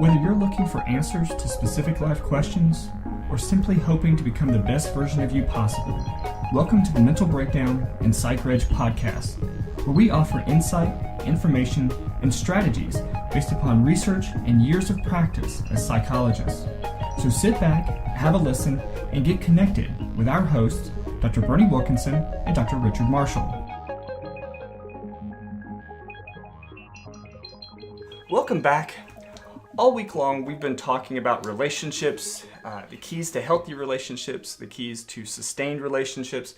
Whether you're looking for answers to specific life questions or simply hoping to become the best version of you possible, welcome to the Mental Breakdown and Psychreg podcast, where we offer insight, information, and strategies based upon research and years of practice as psychologists. So sit back, have a listen, and get connected with our hosts, Dr. Berney Wilkinson and Dr. Richard Marshall. Welcome back. All week long, we've been talking about relationships, the keys to healthy relationships, the keys to sustained relationships.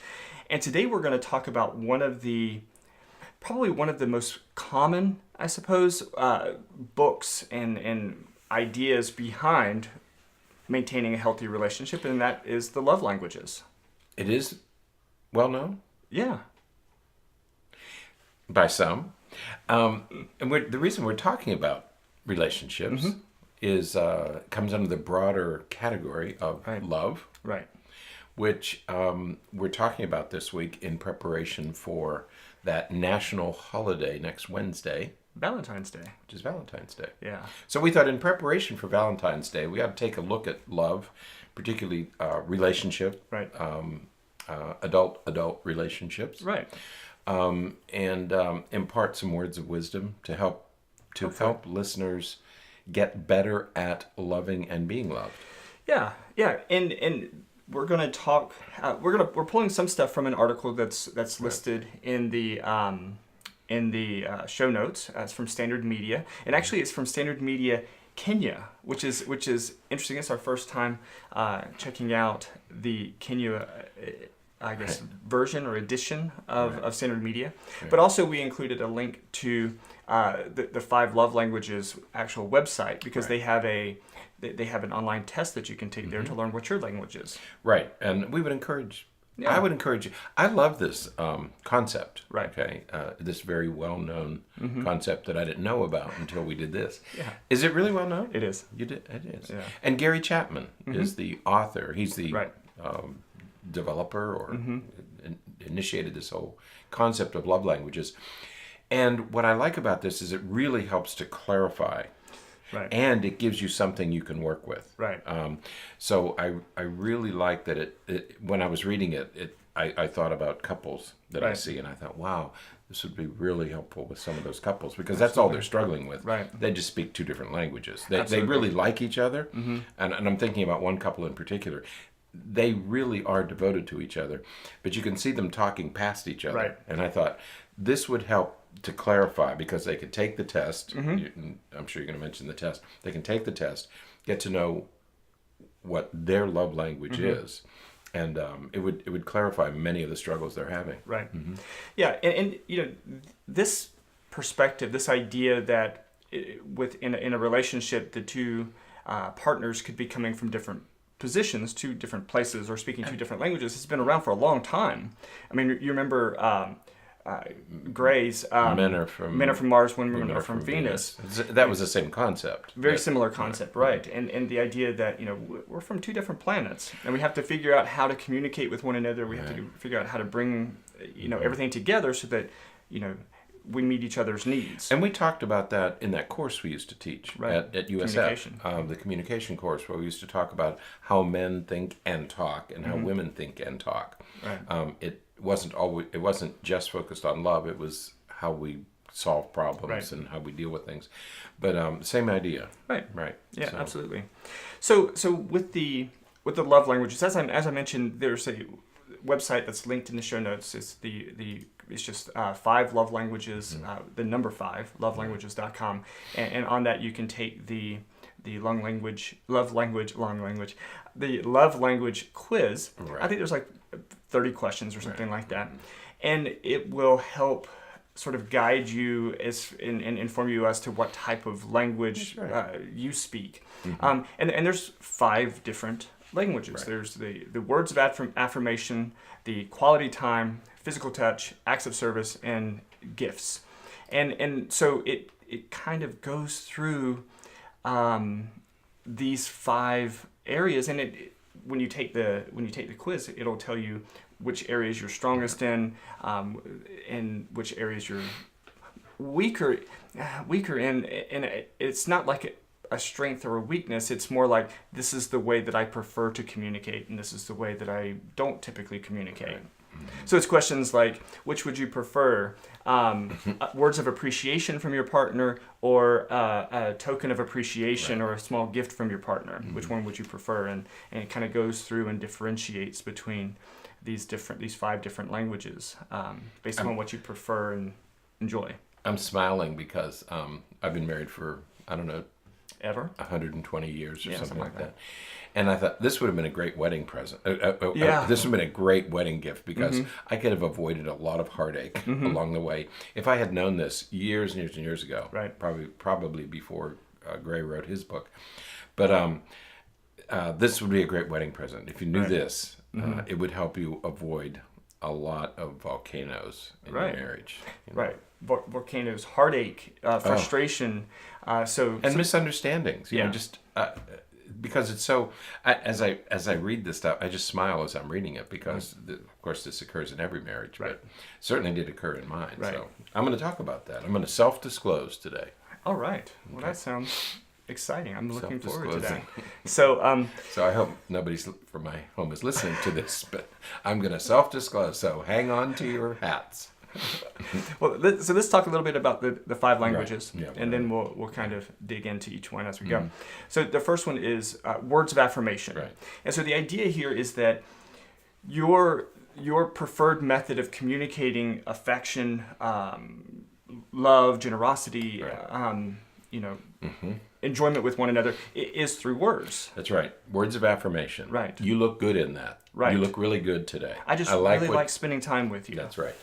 And today we're going to talk about probably one of the most common, I suppose, books and ideas behind maintaining a healthy relationship, and that is the love languages. It is well known? Yeah. By some. And the reason we're talking about relationships is comes under the broader category of love, right? Which we're talking about this week in preparation for that national holiday next Wednesday. Valentine's Day. Which is Valentine's Day. Yeah. So we thought in preparation for Valentine's Day, we ought to take a look at love, particularly relationship, right? Adult relationships, right? And impart some words of wisdom to help listeners get better at loving and being loved. Yeah, and we're going to talk. We're pulling some stuff from an article that's listed in the show notes. It's from Standard Media, and actually it's from Standard Media Kenya, which is interesting. It's our first time checking out the Kenya, version or edition of Standard Media. Right. But also we included a link to the 5 love languages actual website, because they have an online test that you can take there to learn what your language is. Right, and we would encourage. Yeah. I would encourage you. I love this concept. Right. Okay. This very well-known concept that I didn't know about until we did this. Yeah. Is it really well-known? It is. You did. It is. Yeah. And Gary Chapman is the author. He's the developer or initiated this whole concept of love languages. And what I like about this is it really helps to clarify. Right. And it gives you something you can work with. Right. So I really like that it when I was reading it, I thought about couples that I see, and I thought, wow, this would be really helpful with some of those couples, because that's all they're struggling with. Right. They just speak 2 different languages. They really like each other, and I'm thinking about one couple in particular. They really are devoted to each other, but you can see them talking past each other. Right. And I thought this would help to clarify, because they could take the test. I'm sure you're going to mention the test. They can take the test, get to know what their love language is, and it would clarify many of the struggles they're having. Right. Yeah, and this perspective, this idea that in a relationship, the 2 partners could be coming from different positions, 2 different places, or speaking 2 different languages, has been around for a long time. I mean, you remember Gray's Men are from Mars, Women are from Venus. That was the same concept. Very similar concept, right? And the idea that we're from 2 different planets, and we have to figure out how to communicate with one another. We have to figure out how to bring everything together so that we meet each other's needs. And we talked about that in that course we used to teach at USF, communication. The communication course, where we used to talk about how men think and talk, and how women think and talk. Right. It wasn't just focused on love. It was how we solve problems and how we deal with things. But same idea. Right. Right. Yeah, absolutely. So with the love languages, as I mentioned, there's a website that's linked in the show notes. It's it's just 5 love languages, the number 5, lovelanguages.com, and on that you can take the love language quiz. Right. I think there's like 30 questions or something like that, and it will help sort of guide you and inform you as to what type of language you speak. And there's 5 different languages. Right. There's the words of affirmation, the quality time, physical touch, acts of service, and gifts. And so it kind of goes through these 5 areas, and when you take the quiz, it'll tell you which areas you're strongest in, and which areas you're weaker in. And it's not like a strength or a weakness. It's more like, this is the way that I prefer to communicate, and this is the way that I don't typically communicate. Right. So it's questions like, which would you prefer? Words of appreciation from your partner, or a token of appreciation, or a small gift from your partner? Which one would you prefer? And it kind of goes through and differentiates between these 5 different languages based on what you prefer and enjoy. I'm smiling because I've been married for, I don't know, Ever? 120 years or Yeah, something like something that. And I thought this would have been a great wedding present. Yeah. This would have been a great wedding gift, because I could have avoided a lot of heartache along the way if I had known this years and years and years ago. Right. Probably before Gray wrote his book. But this would be a great wedding present. If you knew this, it would help you avoid a lot of volcanoes in your marriage. You know? Right. Volcanoes, heartache, frustration. And misunderstandings. You know, just because it's so. As I read this stuff, I just smile as I'm reading it, because of course this occurs in every marriage, but certainly did occur in mine. Right. So I'm going to talk about that. I'm going to self-disclose today. All right. Well, that sounds exciting. I'm looking forward to that. Self-disclosing. So, So I hope nobody from my home is listening to this, but I'm going to self-disclose. So hang on to your hats. well, so let's talk a little bit about the 5 languages, Right. Yeah, and then we'll kind of dig into each one as we go. So the first one is words of affirmation. Right. And so the idea here is that your preferred method of communicating affection, love, generosity, enjoyment with one another is through words. That's right. Words of affirmation. Right. You look good in that. Right. You look really good today. I really like spending time with you. That's right.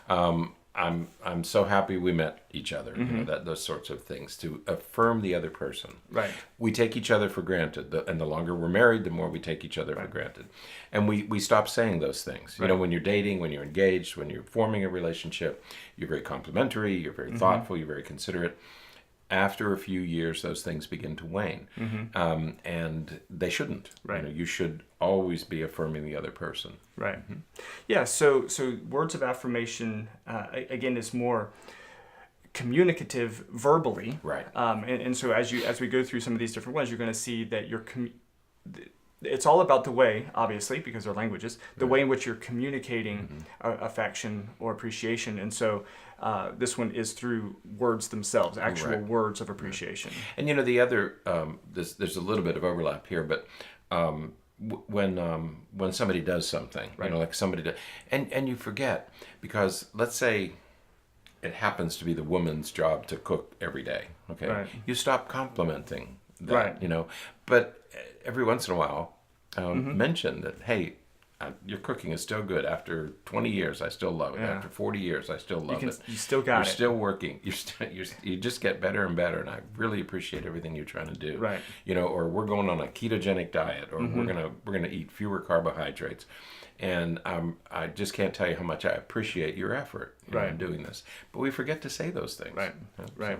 I'm so happy we met each other. You know, those sorts of things, to affirm the other person. Right. We take each other for granted, and the longer we're married, the more we take each other for granted, and we stop saying those things. You know, when you're dating, when you're engaged, when you're forming a relationship, you're very complimentary, you're very thoughtful, you're very considerate. After a few years, those things begin to wane, and they shouldn't. Right. You know, you should always be affirming the other person. Right. Yeah. So words of affirmation again is more communicative verbally. Right. And so as we go through some of these different ones, you're going to see that it's all about the way, obviously, because they're languages, the way in which you're communicating affection or appreciation. And so this one is through words themselves, actual words of appreciation. And you know, the other there's a little bit of overlap here, but when somebody does something, you know, like somebody does, and you forget, because let's say it happens to be the woman's job to cook every day. Okay, Right. You stop complimenting that, Right. you know, but every once in a while, mention that, hey, your cooking is still good. After 20 years, I still love it. Yeah. After 40 years, I still love it. You still got You're it. still working. You just get better and better, and I really appreciate everything you're trying to do. Right. You know, or we're going on a ketogenic diet, or we're gonna eat fewer carbohydrates, and I just can't tell you how much I appreciate your effort in doing this. But we forget to say those things. Right. Yeah, Right.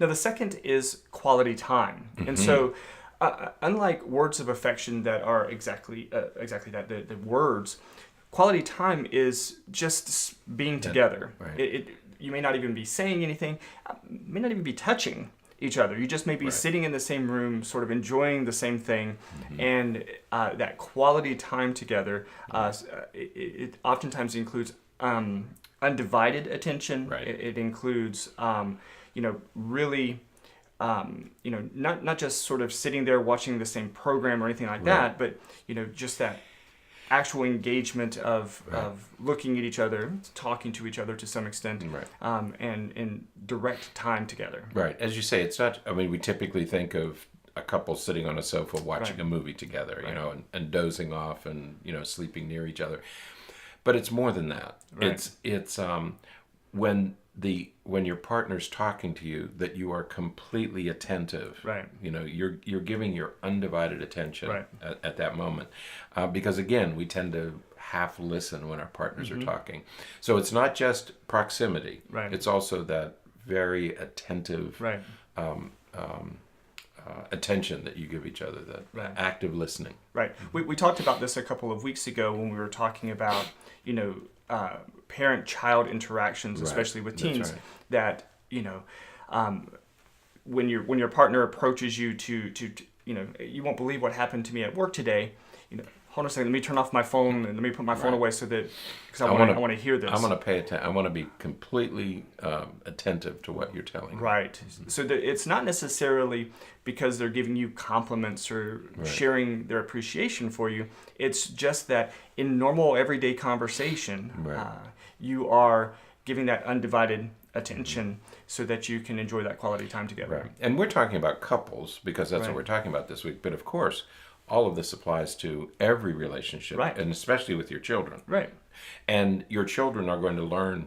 Now, the second is quality time. And so, unlike words of affection that are exactly that, the words, quality time is just being together. Right. You may not even be saying anything, may not even be touching each other. You just may be sitting in the same room, sort of enjoying the same thing, and that quality time together, it oftentimes includes undivided attention. Right. It includes, really, not just sort of sitting there watching the same program or anything like that, but just that actual engagement of looking at each other, talking to each other to some extent, and direct time together. Right. As you say, it's not, I mean, we typically think of a couple sitting on a sofa watching a movie together, you know, and dozing off and, sleeping near each other. But it's more than that. Right. It's when your partner's talking to you, that you are completely attentive. Right. You're giving your undivided attention at that moment. Because again, we tend to half listen when our partners are talking. So it's not just proximity. Right. It's also that very attentive attention that you give each other, that active listening. Right. We talked about this a couple of weeks ago when we were talking about, parent-child interactions, especially with teens, that, when your partner approaches you to you won't believe what happened to me at work today. Hold on a second. Let me turn off my phone and let me put my phone away because I want to hear this. I want to pay attention. I want to be completely attentive to what you're telling me. Right. So it's not necessarily because they're giving you compliments or sharing their appreciation for you. It's just that in normal everyday conversation, you are giving that undivided attention so that you can enjoy that quality time together. Right. And we're talking about couples because that's what we're talking about this week. But of course, all of this applies to every relationship, and especially with your children. Right. And your children are going to learn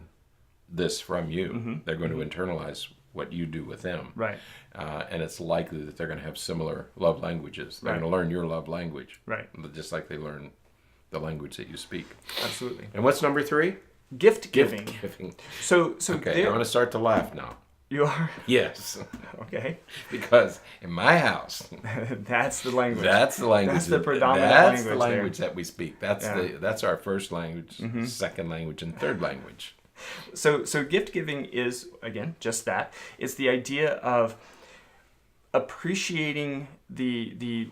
this from you. They're going to internalize what you do with them. Right. And it's likely that they're going to have similar love languages. They're going to learn your love language. Right. Just like they learn the language that you speak. Absolutely. And what's number 3? Gift giving. Gift giving. So okay, I'm going to start to laugh now. You are? Yes. Okay. Because in my house, that's the language. That's the language. That's the predominant language. That's the language language that we speak. That's our first language, second language, and third language. So gift giving is, again, just that. It's the idea of appreciating the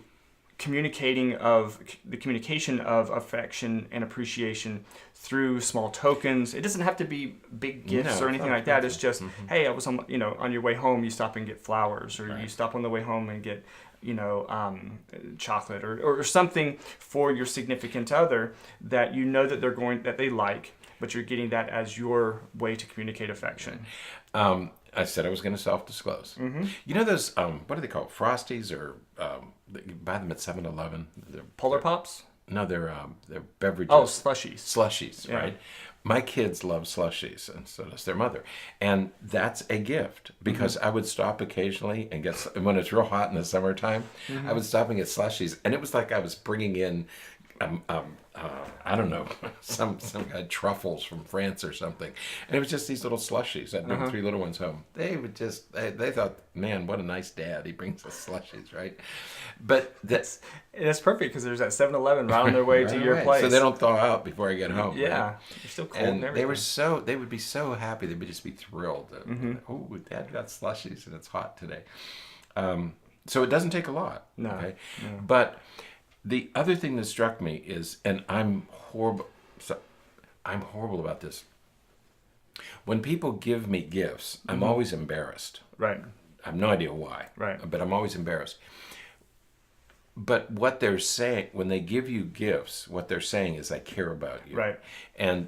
communication of affection and appreciation through small tokens. It doesn't have to be big gifts or anything like that. It's just, hey, I was on your way home, you stop and get flowers, or you stop on the way home and get chocolate or something for your significant other that that they like, but you're getting that as your way to communicate affection. I said I was going to self-disclose. You know those, what are they called? Frosties, or you buy them at 7-Eleven? Polar Pops? No, they're beverages. Oh, slushies. Slushies, right? My kids love slushies, and so does their mother. And that's a gift, because I would stop occasionally and when it's real hot in the summertime, I would stop and get slushies. And it was like I was bringing in, I don't know, some kind of truffles from France or something. And it was just these little slushies. I'd bring 3 little ones home. They would they thought, man, what a nice dad. He brings us slushies, right? But that's perfect, because there's that 7-Eleven right on their way to your place. So they don't thaw out before I get home. Yeah. Right? They're still cold and everything. They would be so happy. They would just be thrilled. Oh, Dad got slushies and it's hot today. So it doesn't take a lot. No. Okay? No. But the other thing that struck me is, and I'm horrible about this. When people give me gifts, I'm always embarrassed. Right. I have no idea why. Right. But I'm always embarrassed. But what they're saying, when they give you gifts, what they're saying is, I care about you. Right. And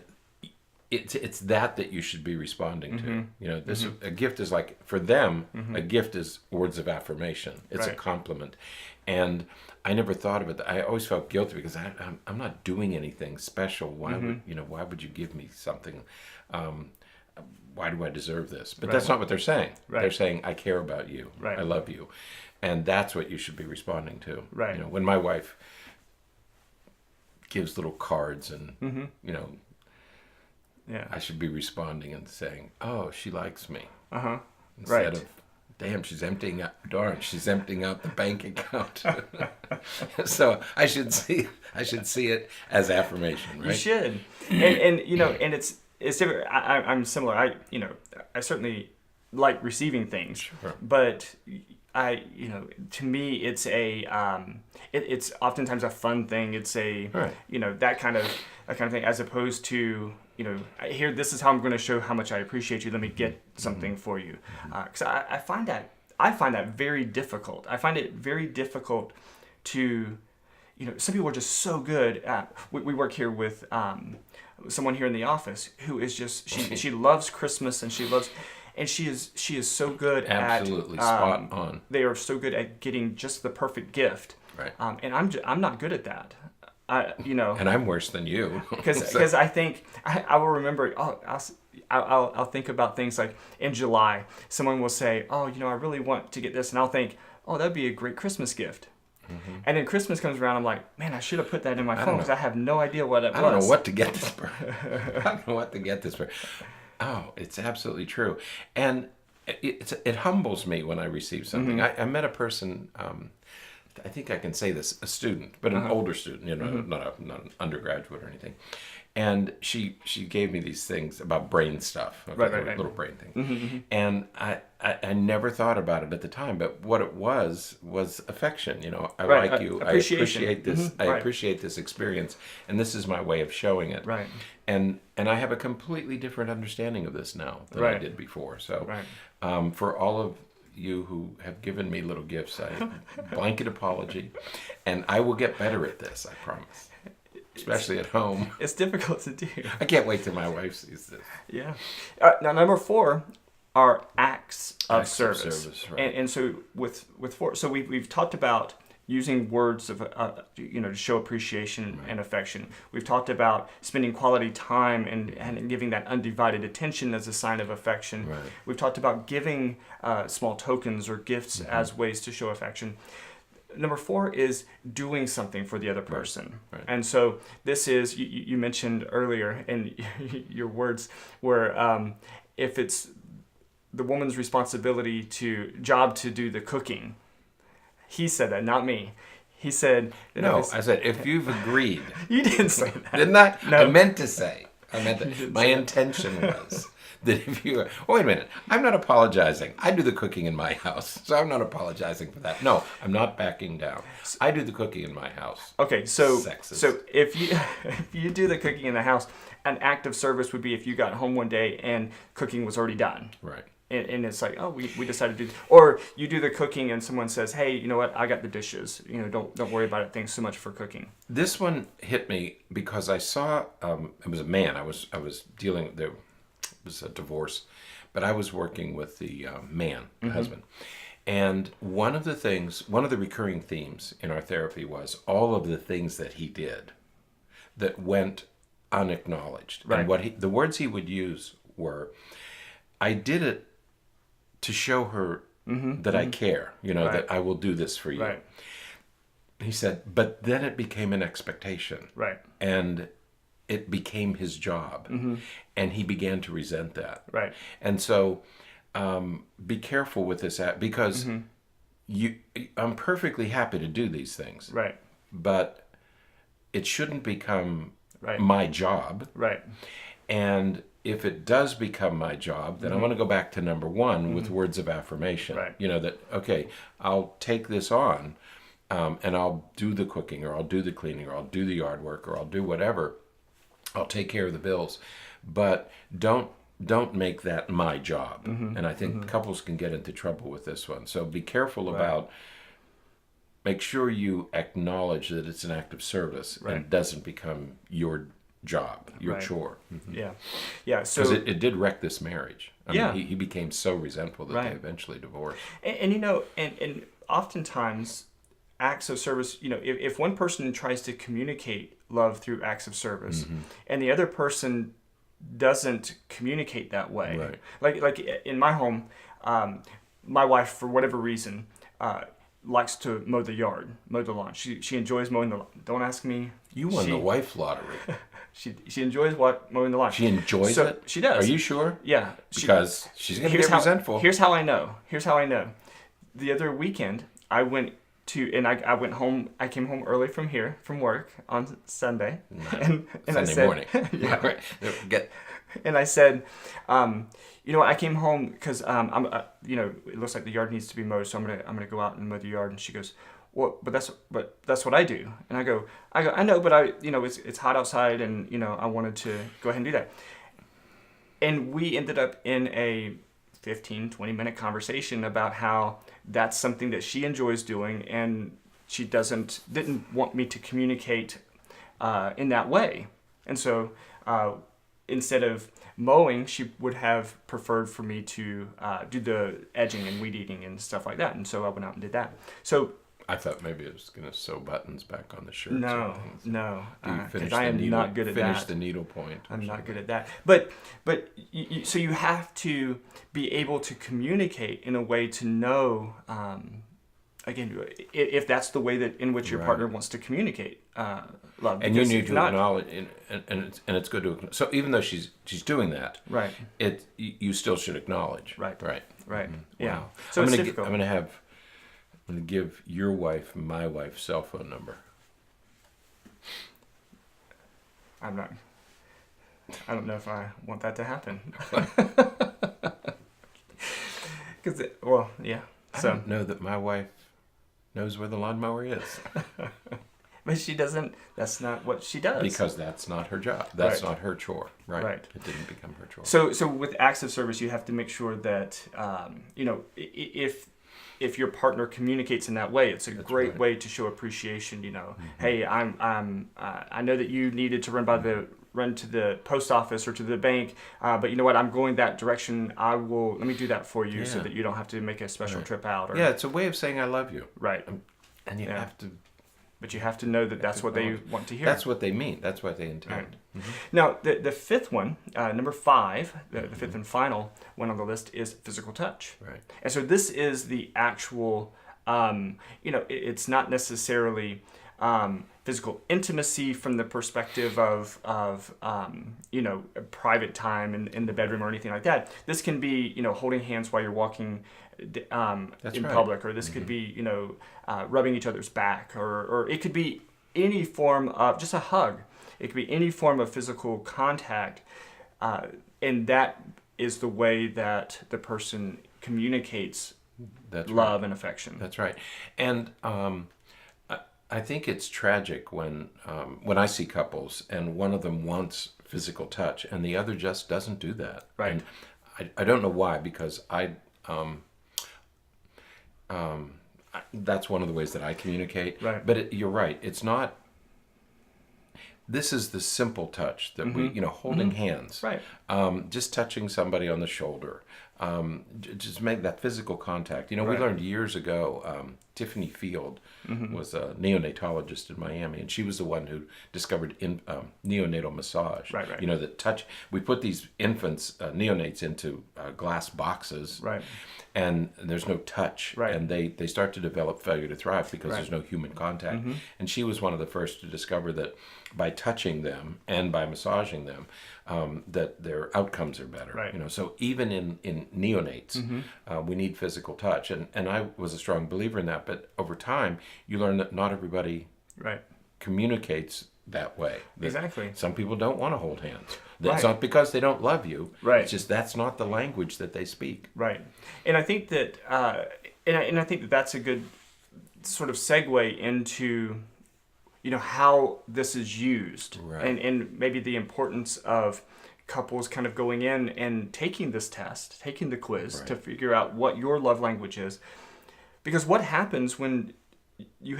it's that you should be responding to. A gift is like, for them, a gift is words of affirmation. It's a compliment. And I never thought of it. I always felt guilty because I'm not doing anything special. Why would you give me something? Why do I deserve this? But that's not what they're saying. Right. They're saying, I care about you. Right. I love you. And that's what you should be responding to. Right. When my wife gives little cards and, I should be responding and saying, oh, she likes me. Instead of, damn, she's emptying out the bank account. So I should see it as affirmation, right? You should. And it's different. I'm similar. I certainly like receiving things, sure. But to me, it's it's oftentimes a fun thing. It's that kind of thing, as opposed to, here, this is how I'm going to show how much I appreciate you. Let me get something for you. Because I find that very difficult. I find it very difficult to, some people are just so good at, we work here with someone here in the office who is just, she loves Christmas, and she is so good absolutely spot on. They are so good at getting just the perfect gift. Right. And I'm not good at that. And I'm worse than you. Because I think I will remember. I'll think about things like in July, someone will say, "Oh, I really want to get this," and I'll think, "Oh, that'd be a great Christmas gift." And then Christmas comes around, I'm like, "Man, I should have put that in my phone because I have no idea what it was." I don't know what to get this for. Oh, it's absolutely true, and it humbles me when I receive something. I met a person. I think I can say this, a student, but an older student, not an undergraduate or anything. And she gave me these things about brain stuff, okay, Right. little brain thing. And I never thought about it at the time, but what it was affection. You know, I Right, like you. I appreciation. appreciate this. I Right. appreciate this experience, and this is my way of showing it. Right. And I have a completely different understanding of this now than I Right. did before. So, Right. for all of you who have given me little gifts, I blanket apology, and I will get better at this. I promise. Especially at home. It's difficult to do. I can't wait till my wife sees this. Yeah. Now, number 4 are acts of service. Right. And so with 4, so we've talked about using words of to show appreciation and affection. We've talked about spending quality time and giving that undivided attention as a sign of affection. Right. We've talked about giving small tokens or gifts as ways to show affection. Number 4 is doing something for the other person. Right. And so this is, you mentioned earlier, and your words were, if it's the woman's responsibility to do the cooking. He said that, not me. He said... No, I said, if you've agreed. You didn't say that. Didn't I? No. I meant to say. My intention was that if you... Oh, wait a minute. I'm not apologizing. I do the cooking in my house, so I'm not apologizing for that. No, I'm not backing down. I do the cooking in my house. Okay, so Sexist. so if you do the cooking in the house, an act of service would be if you got home one day and cooking was already done. Right. And it's like, oh, we decided to do, or you do the cooking and someone says, hey, you know what, I got the dishes. Don't worry about it. Thanks so much for cooking. This one hit me because I saw it was a man. I was dealing with, there was a divorce, but I was working with the man, the husband. And one of the recurring themes in our therapy was all of the things that he did that went unacknowledged. Right. And the words he would use were, I did it to show her that I care, Right. that I will do this for you. Right. He said, but then it became an expectation. Right. And it became his job. And he began to resent that. Right. And so be careful with this because I'm perfectly happy to do these things. Right. But it shouldn't become Right. my job. Right. And if it does become my job, then I want to go back to number 1 with words of affirmation. Right. That, okay, I'll take this on and I'll do the cooking or I'll do the cleaning or I'll do the yard work or I'll do whatever. I'll take care of the bills. But don't make that my job. And I think couples can get into trouble with this one. So be careful about, make sure you acknowledge that it's an act of service and it doesn't become your job, your chore. Yeah. So because it did wreck this marriage. I Yeah. mean, he became so resentful that Right. they eventually divorced. and oftentimes acts of service, if one person tries to communicate love through acts of service and the other person doesn't communicate that way. Right. Like in my home, my wife, for whatever reason, likes to mow the yard, mow the lawn. She enjoys mowing the lawn. Don't ask me. You won the wife lottery. She enjoys mowing the lawn. She enjoys it? She does. Are you sure? Yeah. Because she's going to get resentful. Here's how I know. The other weekend, I went home. I came home early from work on Sunday. And Sunday I said, morning. Yeah. Right. And I said, I came home because it looks like the yard needs to be mowed, so I'm gonna go out and mow the yard. And she goes, well, but that's what I do. And I go, I know, but it's hot outside, and I wanted to go ahead and do that. And we ended up in a 15-20 minute conversation about how that's something that she enjoys doing, and she didn't want me to communicate in that way. And so instead of mowing, she would have preferred for me to do the edging and weed eating and stuff like that. And so I went out and did that. So I thought maybe it was going to sew buttons back on the shirt. No. Because I am not good at that. Finish the needle point. I'm not good at that. But so you have to be able to communicate in a way to know, again, if that's the way that in which your partner wants to communicate love. And you need to acknowledge, and it's good to. So even though she's doing that, right? You still should acknowledge. Right. Mm-hmm. Yeah. Wow. So it's difficult. I'm going to give your wife my wife's cell phone number. I'm not. I don't know if I want that to happen. Because, yeah. I don't know that my wife knows where the lawnmower is. But she doesn't, that's not what she does. Because that's not her job. That's not her chore. Right. It didn't become her chore. So with acts of service, you have to make sure that, if your partner communicates in that way, it's a great way to show appreciation. Hey, I know that you needed to run to the post office or to the bank, but you know what? I'm going that direction. Let me do that for you so that you don't have to make a special trip out. It's a way of saying I love you. Right. And you have to. But you have to know that that's what they want to hear. That's what they mean. That's what they intend. Right. Mm-hmm. Now, the fifth one, number 5, the fifth and final one on the list is physical touch. Right. And so this is the actual, it's not necessarily physical intimacy from the perspective of private time in the bedroom or anything like that. This can be, holding hands while you're walking in public, or this could be, rubbing each other's back, or it could be any form of just a hug. It could be any form of physical contact, and that is the way that the person communicates love and affection. That's right. And I think it's tragic when I see couples and one of them wants physical touch and the other just doesn't do that. Right. And I don't know why, because that's one of the ways that I communicate. Right. But you're right. It's not. This is the simple touch that we, holding hands. Right. Just touching somebody on the shoulder. Just make that physical contact. We learned years ago, Tiffany Field was a neonatologist in Miami, and she was the one who discovered neonatal massage. Right. That touch. We put these infants, neonates, into glass boxes. Right. And there's no touch. Right. And they start to develop failure to thrive because there's no human contact. And she was one of the first to discover that by touching them and by massaging them, that their outcomes are better. Right. So even in neonates, we need physical touch. And I was a strong believer in that. But over time, you learn that not everybody communicates that way. Exactly. Some people don't want to hold hands. That's not because they don't love you. Right. It's just that's not the language that they speak. Right. And I think that I think that that's a good sort of segue into how this is used, and maybe the importance of couples kind of going in and taking this test, taking the quiz to figure out what your love language is. Because what happens when you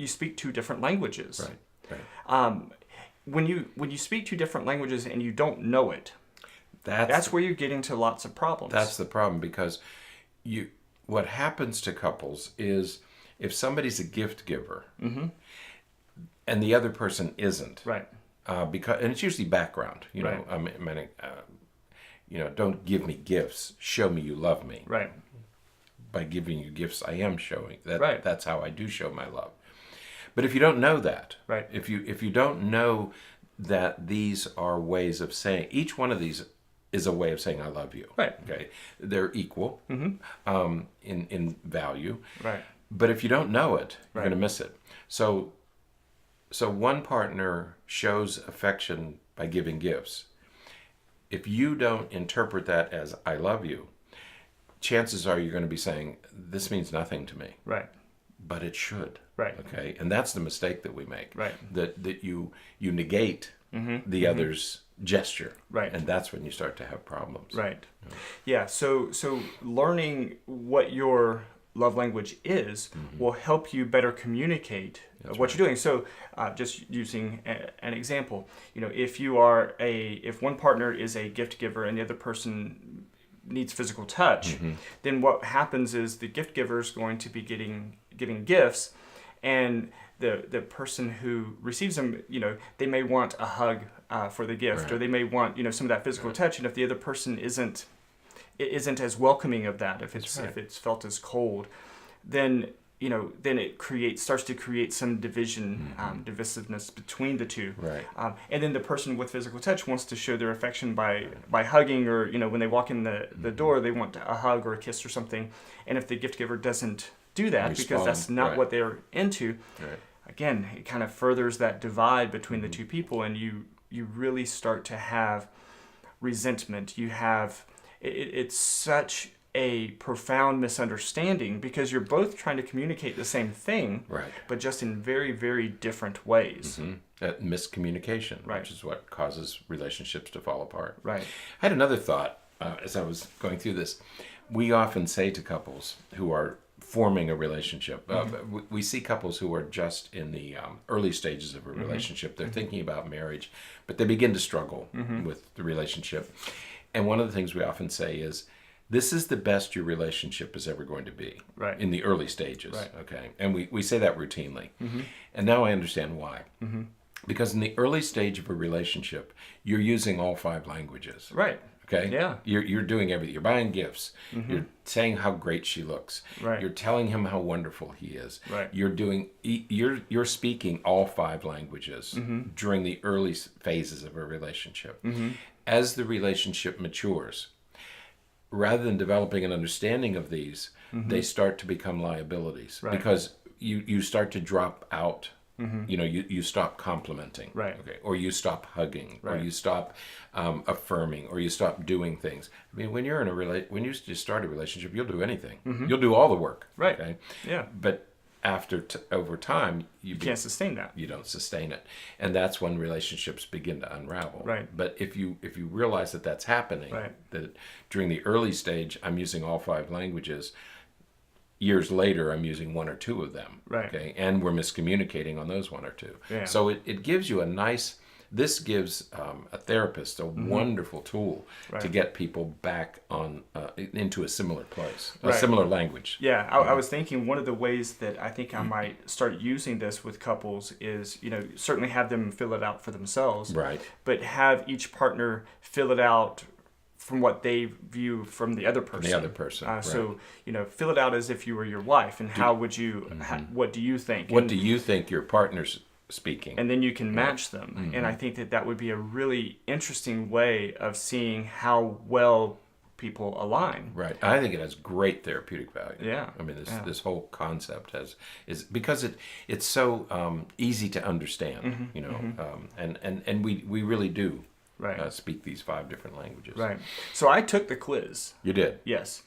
speak 2 different languages? Right. When you speak 2 different languages and you don't know it, that's where you get into lots of problems. That's the problem, because what happens to couples is if somebody's a gift giver and the other person isn't, right? And it's usually background. Don't give me gifts. Show me you love me. Right. By giving you gifts, I am showing that. Right. That's how I do show my love. But if you don't know that, right? If you don't know that these are ways of saying, each one of these is a way of saying I love you. Right. Okay. They're equal in value. Right. But if you don't know it, you're going to miss it. So one partner shows affection by giving gifts. If you don't interpret that as I love you, chances are you're going to be saying, this means nothing to me. Right. But it should. Right. Okay. And that's the mistake that we make. Right. That you negate the other's gesture. Right. And that's when you start to have problems. Right. Yeah. So learning what your love language is will help you better communicate what you're doing. So just using an example, if one partner is a gift giver and the other person needs physical touch, then what happens is the gift giver is going to be giving gifts, and the person who receives them, they may want a hug for the gift, or they may want some of that physical touch, and if the other person isn't as welcoming of that, if it's felt as cold, then it starts to create some division, divisiveness between the two. Right. And then the person with physical touch wants to show their affection by hugging, or when they walk in the door, they want a hug or a kiss or something. And if the gift giver doesn't do that because that's not what they're into, again, it kind of furthers that divide between the two people, and you you really start to have resentment. You have it's such a profound misunderstanding because you're both trying to communicate the same thing, right, but just in very, very different ways. Miscommunication, Right. which is what causes relationships to fall apart. Right. I had another thought as I was going through this. We often say to couples who are forming a relationship, we see couples who are just in the early stages of a relationship. They're thinking about marriage, but they begin to struggle with the relationship. And one of the things we often say is, this is the best your relationship is ever going to be, right, in the early stages. Right. Okay, and we say that routinely. And now I understand why. Because in the early stage of a relationship, you're using all 5 languages. Right. Okay. Yeah. You're doing everything. You're buying gifts. You're saying how great she looks. Right. You're telling him how wonderful he is. Right. You're speaking all 5 languages during the early phases of a relationship. As the relationship matures, rather than developing an understanding of these, they start to become liabilities, right, because you start to drop out. You know, you stop complimenting, right, okay, or you stop hugging, right, or you stop affirming, or you stop doing things. I mean, when you're in when you just start a relationship, you'll do anything. You'll do all the work, right? Okay, yeah. But after over time, you can't sustain that. You don't sustain it, and that's when relationships begin to unravel. Right. But if you realize that that's happening, right, that during the early stage, I'm using all 5 languages. Years later, I'm using 1 or 2 of them. Right. Okay, and we're miscommunicating on those 1 or 2. Yeah. So it gives you a nice. This gives a therapist a wonderful tool to get people back on into a similar place, a similar language. Yeah, I was thinking one of the ways that I think I might start using this with couples is, certainly have them fill it out for themselves, right? But have each partner fill it out from what they view from the other person. The other person. Right. So, fill it out as if you were your wife, and how would you? What do you think? What do you think your partner's speaking? And then you can match them. And I think that would be a really interesting way of seeing how well people align. Right. I think it has great therapeutic value. Yeah. I mean, this whole concept is because it's so easy to understand. And we really do. Right. Speak these 5 different languages. Right. So I took the quiz. You did? Yes.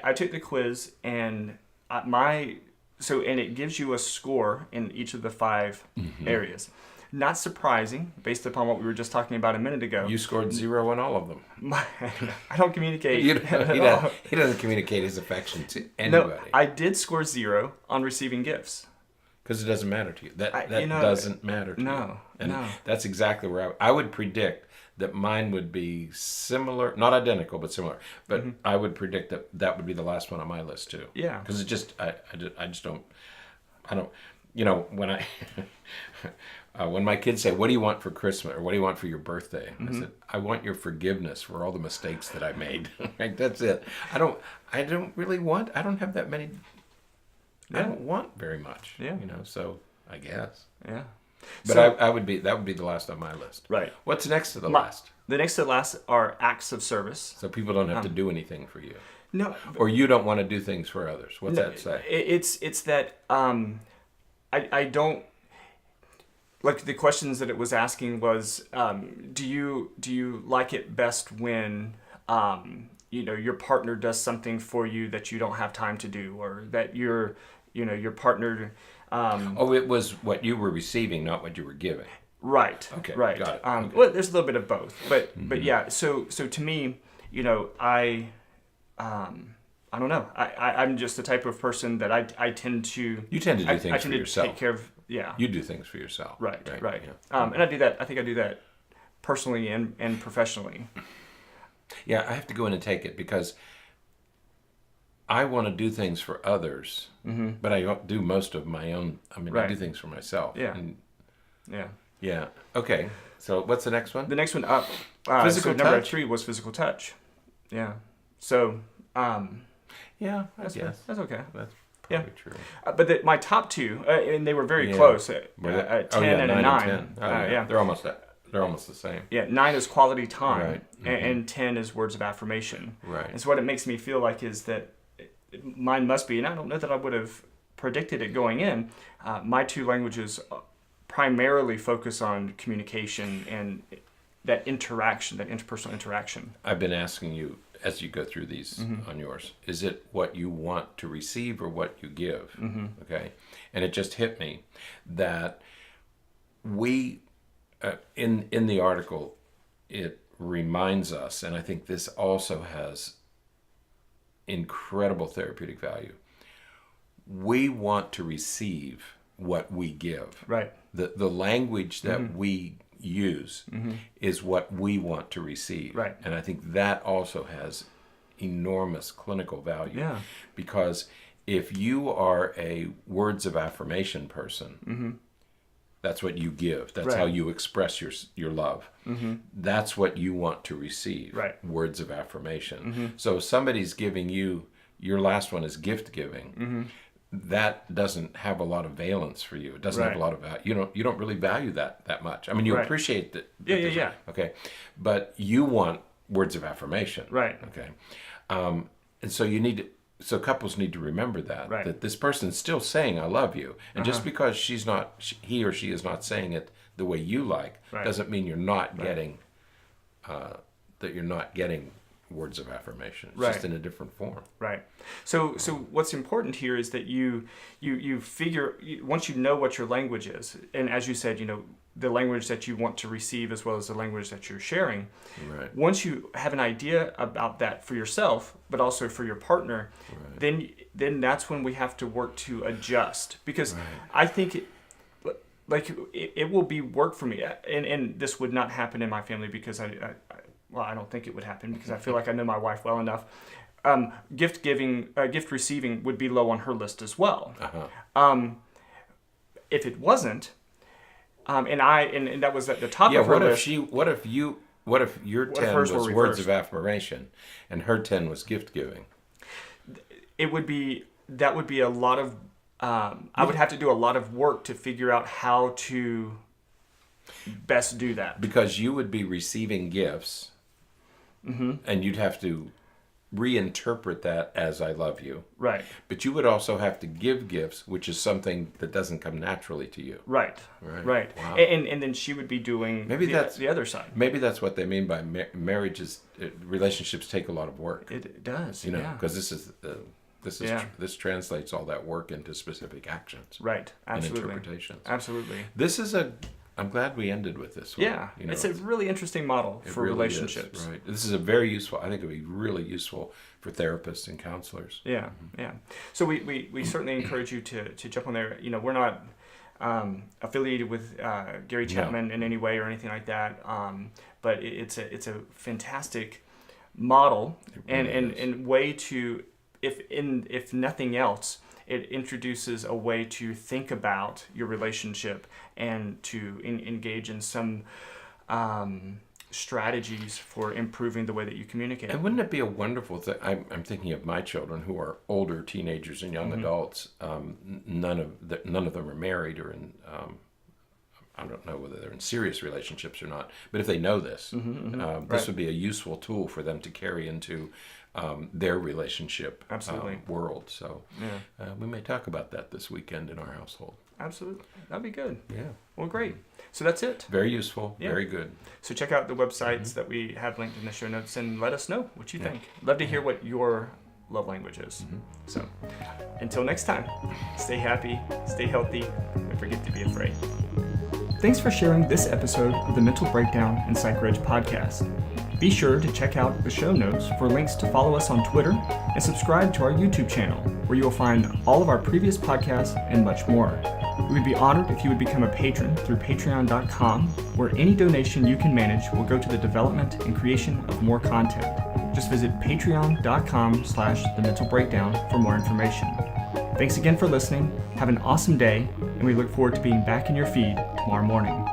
I took the quiz, and it gives you a score in each of the 5 areas. Not surprising, based upon what we were just talking about a minute ago. You scored 0 on all of them. I don't communicate. He doesn't communicate his affection to anybody. No, I did score 0 on receiving gifts. Because it doesn't matter to you. That doesn't matter to you. And that's exactly where I would predict that mine would be similar, not identical, but similar. But I would predict that would be the last one on my list too. Yeah. Because it just, I just don't, when when my kids say, "What do you want for Christmas?" or "What do you want for your birthday?" I said, "I want your forgiveness for all the mistakes that I made." Like, that's it. I don't have that many. Yeah. I don't want very much. Yeah. So I guess. Yeah. But So, that would be the last on my list. Right. What's next to the last? The next to the last are acts of service. So people don't have to do anything for you. No. Or you don't want to do things for others. What's that say? It's that I don't, like, the questions that it was asking was, do you like it best when your partner does something for you that you don't have time to do, or that your partner. It was what you were receiving, not what you were giving. Right. Okay. Right. Got it. Okay. Well, there's a little bit of both, but yeah. So to me, I don't know. I'm just the type of person that I tend to. You tend to do things for yourself. Take care of. Yeah. You do things for yourself. Right. Yeah. And I do that. I think I do that personally and professionally. Yeah, I have to go in and take it because I want to do things for others, but I don't do most of my own. I mean, I do things for myself. Yeah. Yeah. Yeah. Okay. So what's the next one? The next one up. Physical touch? Number 3 was physical touch. Yeah. So. Yeah, I guess. That's okay. That's probably true. But my top 2, and they were very close, 10 and a 9. 10. Yeah. They're almost the same. Yeah, 9 is quality time, right. And 10 is words of affirmation. Right. And so what it makes me feel like is that mine must be, and I don't know that I would have predicted it going in, my 2 languages primarily focus on communication that interaction, that interpersonal interaction. I've been asking you as you go through these on yours, is it what you want to receive or what you give? Okay. And it just hit me that we, in the article, it reminds us, and I think this also has incredible therapeutic value. We want to receive what we give. Right. The language that we use is what we want to receive. Right. And I think that also has enormous clinical value. Yeah. Because if you are a words of affirmation person, that's what you give. That's how you express your love. That's what you want to receive. Right. Words of affirmation. So if somebody's giving you, your last one is gift giving. That doesn't have a lot of valence for you. It doesn't have a lot of value. You don't really value that much. I mean, you appreciate that. Yeah. Okay, but you want words of affirmation. Right. Okay, and so you need to. So couples need to remember that this person's still saying "I love you," and just because he or she is not saying it the way you like, doesn't mean you're not getting that you're not getting words of affirmation. It's just in a different form. Right. So what's important here is that you figure, once you know what your language is, and as you said, the language that you want to receive as well as the language that you're sharing. Right. Once you have an idea about that for yourself, but also for your partner, then that's when we have to work to adjust. Because I think it will be work for me, and this would not happen in my family because I don't think it would happen because I feel like I know my wife well enough. Gift receiving would be low on her list as well. If it wasn't, and that was at the top of her list. What if your 10 was words of affirmation and her 10 was gift giving? That would be a lot of. I would have to do a lot of work to figure out how to best do that. Because you would be receiving gifts. And you'd have to reinterpret that as "I love you." Right. But you would also have to give gifts, which is something that doesn't come naturally to you. Right. Wow. And then she would be doing that's the other side. Maybe that's what they mean by marriages. Relationships take a lot of work. It does. Because this translates all that work into specific actions. Right. Absolutely. And interpretations. Absolutely. I'm glad we ended with this one. Yeah, it's a really interesting model for really relationships. Right. This is a very useful. I think it would be really useful for therapists and counselors. Yeah. So we certainly encourage you to jump on there. We're not affiliated with Gary Chapman in any way or anything like that. But it's a fantastic model and way to, if nothing else, it introduces a way to think about your relationship and to engage in some strategies for improving the way that you communicate. And wouldn't it be a wonderful thing? I'm thinking of my children who are older teenagers and young adults. None of them are married or in. I don't know whether they're in serious relationships or not. But if they know this, this would be a useful tool for them to carry into their relationship world. So we may talk about that this weekend in our household. Absolutely. That'd be good. Yeah. Well, great. So that's it. Very useful. Yeah. Very good. So check out the websites that we have linked in the show notes and let us know what you think. Love to hear what your love language is. So until next time, stay happy, stay healthy, and don't forget to be afraid. Thanks for sharing this episode of the Mental Breakdown and Psychreg podcast. Be sure to check out the show notes for links to follow us on Twitter and subscribe to our YouTube channel, where you will find all of our previous podcasts and much more. We would be honored if you would become a patron through patreon.com, where any donation you can manage will go to the development and creation of more content. Just visit patreon.com/thementalbreakdown for more information. Thanks again for listening. Have an awesome day, and we look forward to being back in your feed tomorrow morning.